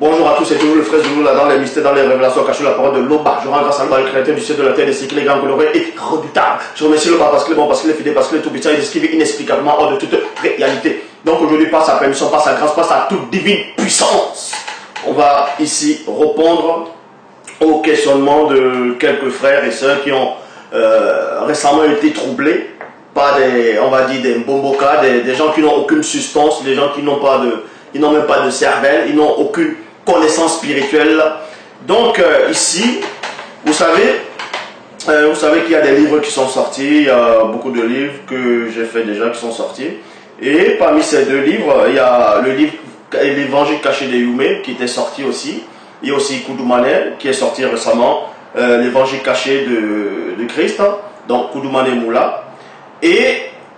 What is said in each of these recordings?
Bonjour à tous, c'est toujours le frère Zoulou là dans les mystères, dans les révélations cachées, la parole de l'Oba. Je rends grâce à le créateur du ciel, de la terre, des cycles, les grands colorés et redoutables. Je remercie l'Oba parce qu'il est bon, parce qu'il est fidèle, parce qu'il est tout puissant, il esquive inexplicablement hors de toute réalité. Donc aujourd'hui, par sa permission, par sa grâce, par sa toute divine puissance, on va ici répondre au questionnement de quelques frères et sœurs qui ont récemment été troublés par des, on va dire, des bombokas, des gens qui n'ont aucune substance, des gens qui n'ont pas de, ils n'ont même pas de cervelle, ils n'ont aucune connaissance spirituelle. Donc ici, vous savez qu'il y a des livres qui sont sortis, il y a beaucoup de livres que j'ai fait déjà qui sont sortis. Et parmi ces deux livres, il y a le livre L'évangile caché de Youmé qui était sorti aussi. Il y a aussi Koudoumane qui est sorti récemment, l'évangile caché de Christ, donc Koudoumane Moula. Et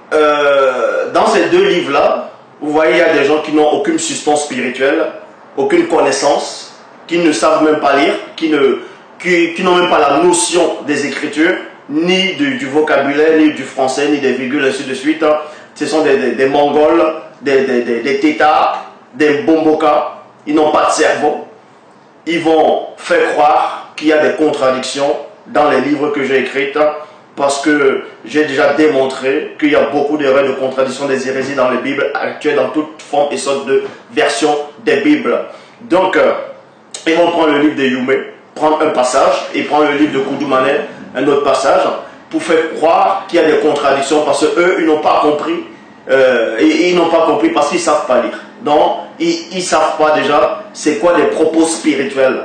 dans ces deux livres-là, vous voyez, il y a des gens qui n'ont aucune substance spirituelle, aucune connaissance, qui ne savent même pas lire, qui n'ont même pas la notion des Écritures, ni du vocabulaire, ni du français, ni des virgules, ainsi de suite. Ce sont des Mongols, des Tétards, des Bombokas. Ils n'ont pas de cerveau. Ils vont faire croire qu'il y a des contradictions dans les livres que j'ai écrits, parce que j'ai déjà démontré qu'il y a beaucoup d'erreurs, de contradictions, des hérésies dans les Bibles actuelles, dans toute forme et sorte de version des Bibles. Donc, ils vont prendre le livre de Youmé, prendre un passage, et prendre le livre de Koudoumane, un autre passage, pour faire croire qu'il y a des contradictions, parce qu'eux, ils n'ont pas compris, et ils n'ont pas compris parce qu'ils ne savent pas lire. Donc, ils ne savent pas déjà c'est quoi des propos spirituels.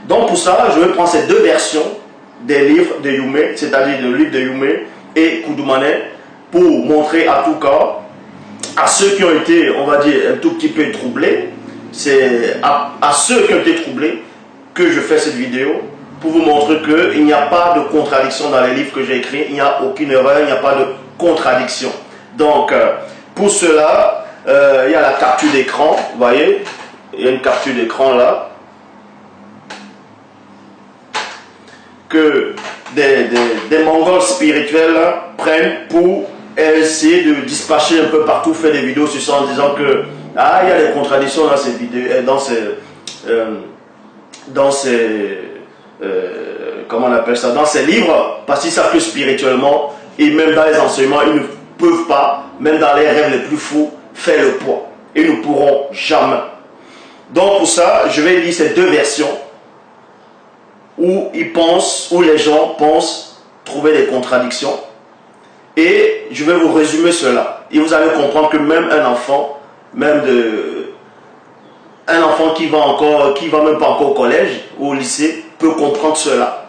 Donc, pour ça, je vais prendre ces deux versions des livres de Youmé, c'est-à-dire le livre de Youmé et Koudoumane, pour montrer à tout cas, à ceux qui ont été, on va dire, un tout petit peu troublés, c'est à ceux qui ont été troublés que je fais cette vidéo, pour vous montrer qu'il n'y a pas de contradiction dans les livres que j'ai écrits, il n'y a aucune erreur, il n'y a pas de contradiction. Donc, pour cela, il y a la capture d'écran, vous voyez, il y a une capture d'écran là, que des Mongols spirituels prennent pour essayer de dispatcher un peu partout, faire des vidéos sur ça en disant que ah, il y a des contradictions dans ces vidéos, comment on appelle ça, dans ces livres, parce qu'ils savent que spirituellement et même dans les enseignements, ils ne peuvent pas, même dans les rêves les plus fous, faire le poids. Ils ne pourront jamais. Donc pour ça, je vais lire ces deux versions où les gens pensent trouver des contradictions. Et je vais vous résumer cela. Et vous allez comprendre que même un enfant, qui va même pas encore au collège ou au lycée, peut comprendre cela.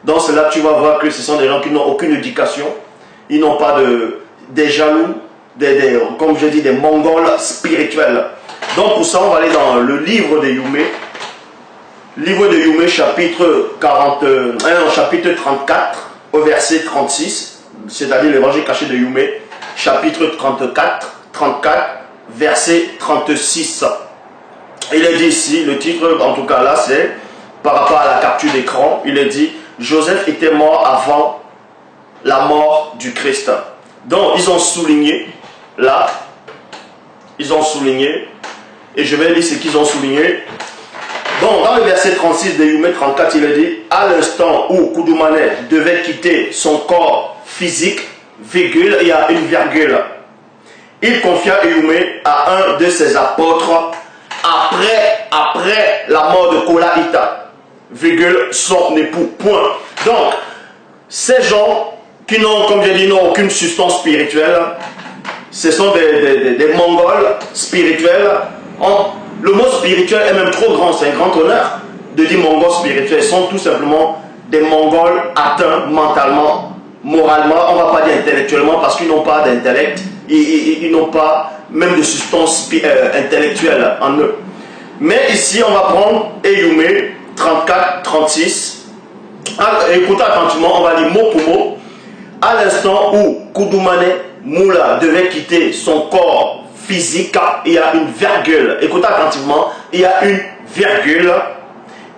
Dans cela, tu vas voir que ce sont des gens qui n'ont aucune éducation. Ils n'ont pas des jaloux, comme je dis, des Mongols spirituels. Donc pour ça, on va aller dans le livre de Youmé. Livre de Youmé, chapitre 34, au verset 36, c'est-à-dire l'évangile caché de Youmé, chapitre 34, verset 36. Il est dit ici, le titre en tout cas là, c'est par rapport à la capture d'écran, il est dit Joseph était mort avant la mort du Christ. Donc ils ont souligné, là, et je vais lire ce qu'ils ont souligné. Donc, dans le verset 36 de Youmé 34, il est dit « À l'instant où Koudoumane devait quitter son corps physique, virgule, il y a une virgule. Il confia Youmé à un de ses apôtres après la mort de Kolaïta, virgule, son époux, point. » Donc, ces gens qui n'ont, comme j'ai dit, n'ont aucune substance spirituelle, ce sont des Mongols spirituels. Le mot spirituel est même trop grand, c'est un grand honneur de dire Mongols spirituels. Ils sont tout simplement des Mongols atteints mentalement, moralement, on ne va pas dire intellectuellement parce qu'ils n'ont pas d'intellect, ils n'ont pas même de substance intellectuelle en eux. Mais ici, on va prendre Youmé 34, 36. Écoutez attentivement, on va lire mot pour mot. À l'instant où Koudoumane Moula devait quitter son corps physique, il y a une virgule. Écoutez attentivement, il y a une virgule.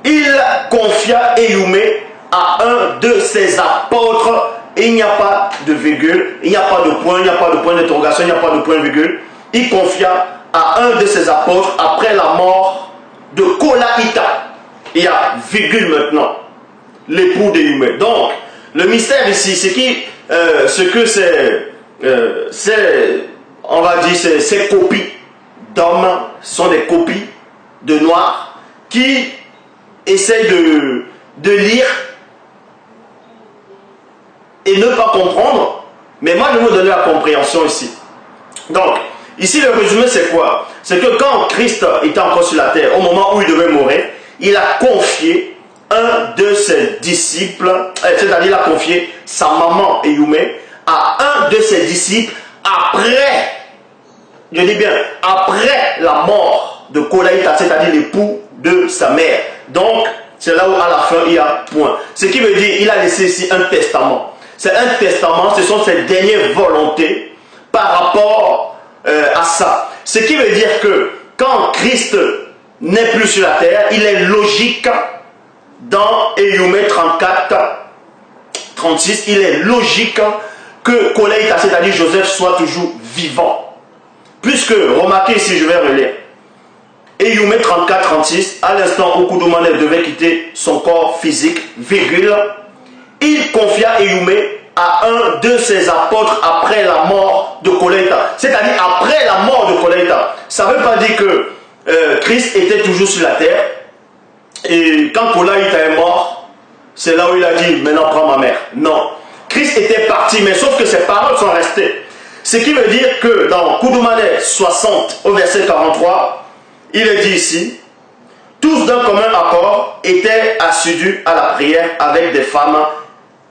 Il confia Youmé à un de ses apôtres. Il n'y a pas de virgule, il n'y a pas de point, il n'y a pas de point d'interrogation, il n'y a pas de point virgule. Il confia à un de ses apôtres après la mort de Kolaïta. Il y a virgule maintenant. L'époux d'Éyoumé. Donc, le mystère ici, ce que c'est, on va dire, ces copies d'hommes sont des copies de noirs qui essayent de lire et ne pas comprendre. Mais moi, je vais vous donner la compréhension ici. Donc, ici, le résumé, c'est quoi? C'est que quand Christ était encore sur la terre, au moment où il devait mourir, il a confié un de ses disciples, c'est-à-dire il a confié sa maman Éyoumé à un de ses disciples après, je dis bien, après la mort de Kolaïta, c'est-à-dire l'époux de sa mère. Donc, c'est là où à la fin il y a point. Ce qui veut dire, il a laissé ici un testament. C'est un testament, ce sont ses dernières volontés par rapport à ça. Ce qui veut dire que quand Christ n'est plus sur la terre, il est logique dans Éyoumé 34, 36, il est logique que Kolaïta, c'est-à-dire Joseph, soit toujours vivant. Puisque, remarquez ici, je vais relire. Éyoumé 34, 36, à l'instant où Koudoumane devait quitter son corps physique, virgule, il confia Éyoumé à un de ses apôtres après la mort de Kolaïta. C'est-à-dire après la mort de Kolaïta. Ça ne veut pas dire que Christ était toujours sur la terre. Et quand Kolaïta est mort, c'est là où il a dit, maintenant prends ma mère. Non. Christ était parti, mais sauf que ses paroles sont restées. Ce qui veut dire que dans Koudoumane 60, au verset 43, il est dit ici, tous d'un commun accord étaient assidus à la prière avec des femmes,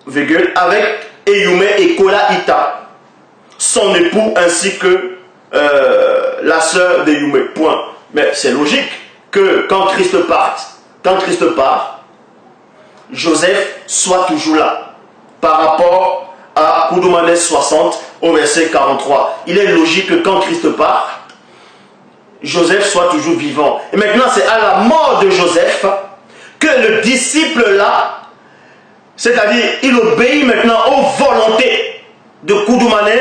virgule, avec Éyoumé et Kolaïta, son époux ainsi que la sœur d'Éyoumé. Point. Mais c'est logique que quand Christ part, Joseph soit toujours là. Par rapport à Koudoumane 60 au verset 43. Il est logique que quand Christ part, Joseph soit toujours vivant. Et maintenant, c'est à la mort de Joseph que le disciple là, c'est-à-dire, il obéit maintenant aux volontés de Koudoumane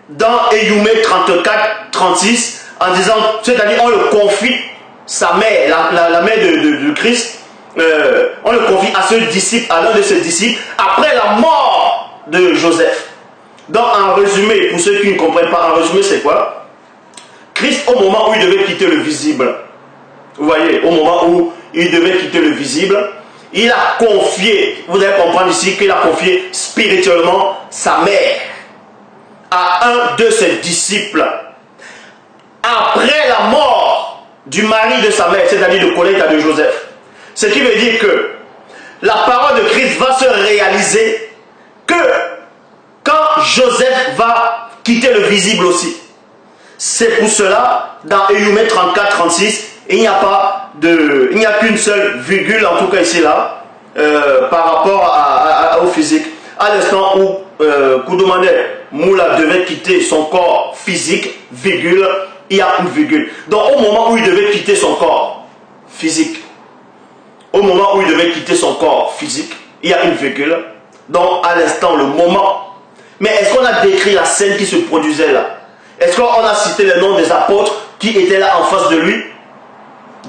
dans Éyoumé 34, 36, en disant, c'est-à-dire, on le confie, sa mère, la mère de Christ, on le confie à ce disciple, à l'un de ses disciples, après la mort de Joseph. Donc, en résumé, pour ceux qui ne comprennent pas, en résumé, c'est quoi? Christ, au moment où il devait quitter le visible, vous voyez, au moment où il devait quitter le visible, il a confié, vous devez comprendre ici qu'il a confié spirituellement sa mère à un de ses disciples. Après la mort du mari de sa mère, c'est-à-dire de Kolaïta de Joseph. Ce qui veut dire que la parole de Christ va se réaliser que quand Joseph va quitter le visible aussi. C'est pour cela, dans Éyoumé 34, 36, il n'y a qu'une seule virgule, en tout cas ici là, par rapport au physique. À l'instant où Koudoumane Moula devait quitter son corps physique, virgule, il y a une virgule. Donc au moment où il devait quitter son corps physique, au moment où il devait quitter son corps physique, il y a une virgule. Donc à l'instant, le moment. Mais est-ce qu'on a décrit la scène qui se produisait là? Est-ce qu'on a cité les noms des apôtres qui étaient là en face de lui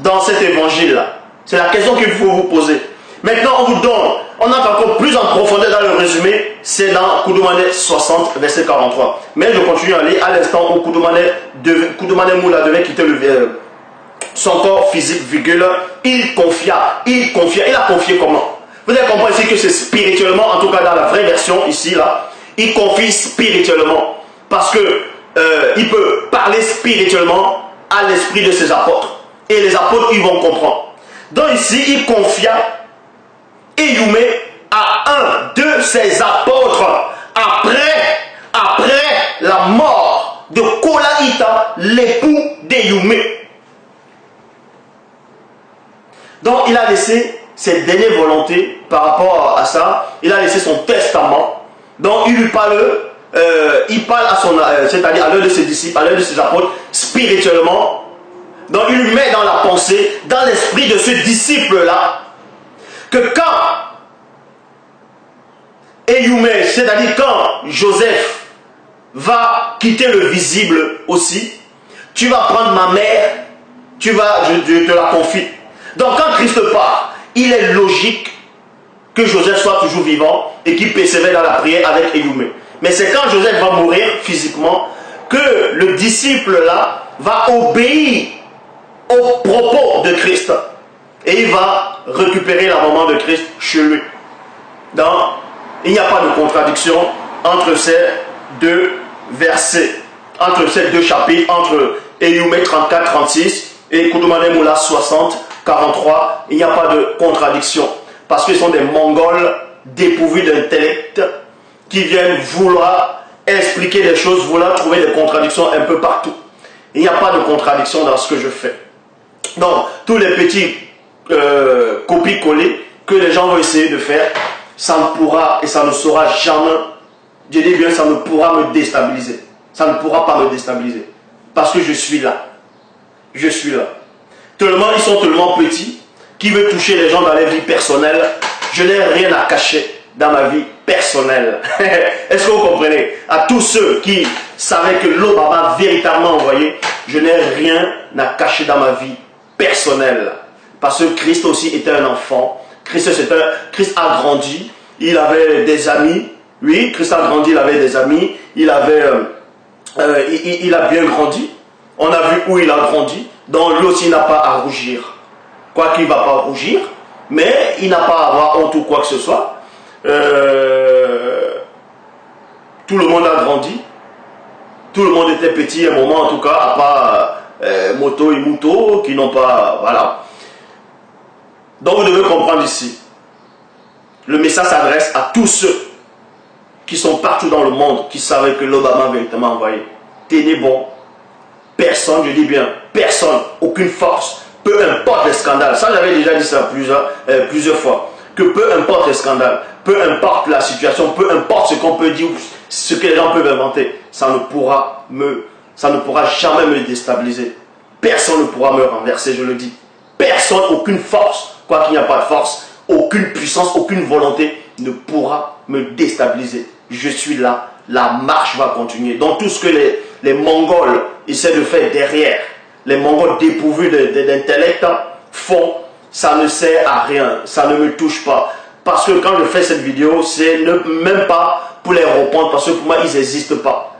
dans cet évangile-là? C'est la question qu'il faut vous poser. Maintenant, on vous donne, on entre encore plus en profondeur dans le résumé, c'est dans Koudoumane 60, verset 43. Mais je continue à lire à l'instant où Koudoumane Moula devait quitter son corps physique, virgule, il a confié comment? Vous avez compris ici que c'est spirituellement, en tout cas dans la vraie version ici, là, il confie spirituellement. Parce que il peut parler spirituellement à l'esprit de ses apôtres. Et les apôtres, ils vont comprendre. Donc ici, il confia Éyoumé à un de ses apôtres après la mort de Kolaïta, l'époux d'Éyoumé. Donc il a laissé ses dernières volontés par rapport à ça. Il a laissé son testament. Donc il lui parle... il parle à son, c'est-à-dire à l'un de ses disciples, à l'un de ses apôtres, spirituellement. Donc il lui met dans la pensée, dans l'esprit de ce disciple-là, que quand Éyoumé, c'est-à-dire quand Joseph va quitter le visible aussi, tu vas prendre ma mère, je te la confie. Donc quand Christ part, il est logique que Joseph soit toujours vivant et qu'il persévère dans la prière avec Énoumé. Mais c'est quand Joseph va mourir physiquement que le disciple là va obéir aux propos de Christ. Et il va récupérer la maman de Christ chez lui. Donc, il n'y a pas de contradiction entre ces deux versets, entre ces deux chapitres, entre Énoumé 34-36 et Koudoumane Moula 60-43. Il n'y a pas de contradiction. Parce qu'ils sont des Mongols dépourvus d'intellect qui viennent vouloir expliquer des choses, vouloir trouver des contradictions un peu partout. Il n'y a pas de contradiction dans ce que je fais. Donc, tous les petits copies-coller que les gens vont essayer de faire, ça ne pourra et ça ne saura jamais, je dis bien, ça ne pourra me déstabiliser. Ça ne pourra pas me déstabiliser. Parce que je suis là. Je suis là. Tellement, ils sont tellement petits, qui veut toucher les gens dans leur vie personnelle. Je n'ai rien à cacher dans ma vie personnelle. Est-ce que vous comprenez? À tous ceux qui savaient que l'eau m'a véritablement envoyé, je n'ai rien à cacher dans ma vie personnelle. Parce que Christ aussi était un enfant. Christ a grandi. Il avait des amis. Oui, Christ a grandi, il avait des amis. Il a bien grandi. On a vu où il a grandi. Donc lui aussi n'a pas à rougir. Quoi qu'il ne va pas rougir, mais il n'a pas à avoir honte ou quoi que ce soit. Tout le monde a grandi. Tout le monde était petit à un moment, en tout cas, à part Moto et Mouto, qui n'ont pas... Voilà. Donc vous devez comprendre ici. Le message s'adresse à tous ceux qui sont partout dans le monde, qui savaient que l'Obama avait été envoyé. Tenez bon. Personne, je dis bien, personne, aucune force. Peu importe les scandales, ça j'avais déjà dit ça plusieurs fois, que peu importe les scandales, peu importe la situation, peu importe ce qu'on peut dire, ce que les gens peuvent inventer, ça ne pourra jamais me déstabiliser. Personne ne pourra me renverser, je le dis. Personne, aucune force, quoi qu'il n'y a pas de force, aucune puissance, aucune volonté ne pourra me déstabiliser. Je suis là, la marche va continuer. Donc tout ce que les Mongols essaient de faire derrière, les Mongols dépourvus d'intellect font, ça ne sert à rien, ça ne me touche pas. Parce que quand je fais cette vidéo, c'est même pas pour les reprendre, parce que pour moi, ils n'existent pas.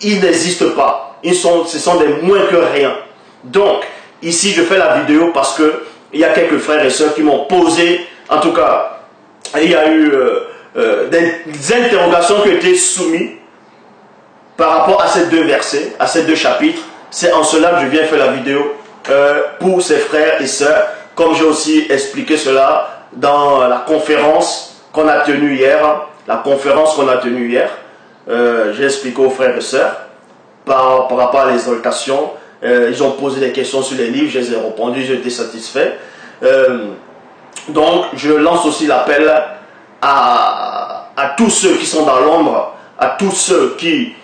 Ils n'existent pas. Ce sont des moins que rien. Donc, ici, je fais la vidéo parce que il y a quelques frères et sœurs qui m'ont posé, en tout cas, il y a eu des interrogations qui ont été soumises par rapport à ces deux versets, à ces deux chapitres. C'est en cela que je viens faire la vidéo pour ces frères et sœurs, comme j'ai aussi expliqué cela dans la conférence qu'on a tenue hier. J'ai expliqué aux frères et sœurs par rapport à l'exaltation. Ils ont posé des questions sur les livres, je les ai répondu, j'ai été satisfait. Donc je lance aussi l'appel à tous ceux qui sont dans l'ombre, à tous ceux qui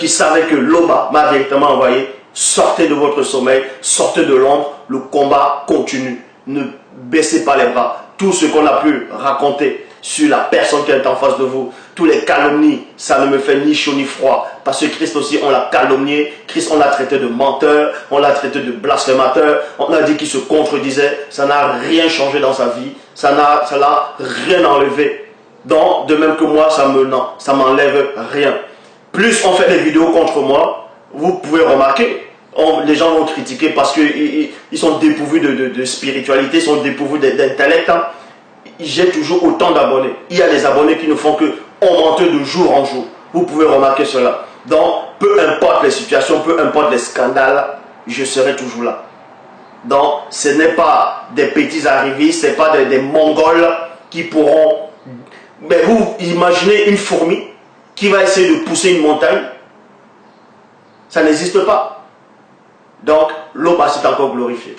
savaient que l'Oba m'a véritablement envoyé. Sortez de votre sommeil, sortez de l'ombre, le combat continue. Ne baissez pas les bras. Tout ce qu'on a pu raconter sur la personne qui est en face de vous, tous les calomnies, ça ne me fait ni chaud ni froid. Parce que Christ aussi, on l'a calomnié. Christ, on l'a traité de menteur, on l'a traité de blasphémateur. On a dit qu'il se contredisait. Ça n'a rien changé dans sa vie. Ça n'a rien enlevé. Donc, de même que moi, ça m'enlève rien. Plus on fait des vidéos contre moi, vous pouvez remarquer, les gens vont critiquer parce qu'ils sont dépourvus de spiritualité, ils sont dépourvus d'intellect. J'ai toujours autant d'abonnés. Il y a des abonnés qui ne font que augmenter de jour en jour. Vous pouvez remarquer cela. Donc, peu importe les situations, peu importe les scandales, je serai toujours là. Donc, ce n'est pas des petits arrivistes, ce n'est pas des Mongols qui pourront... Mais vous imaginez une fourmi qui va essayer de pousser une montagne? Ça n'existe pas. Donc, l'Oba s'est encore glorifié.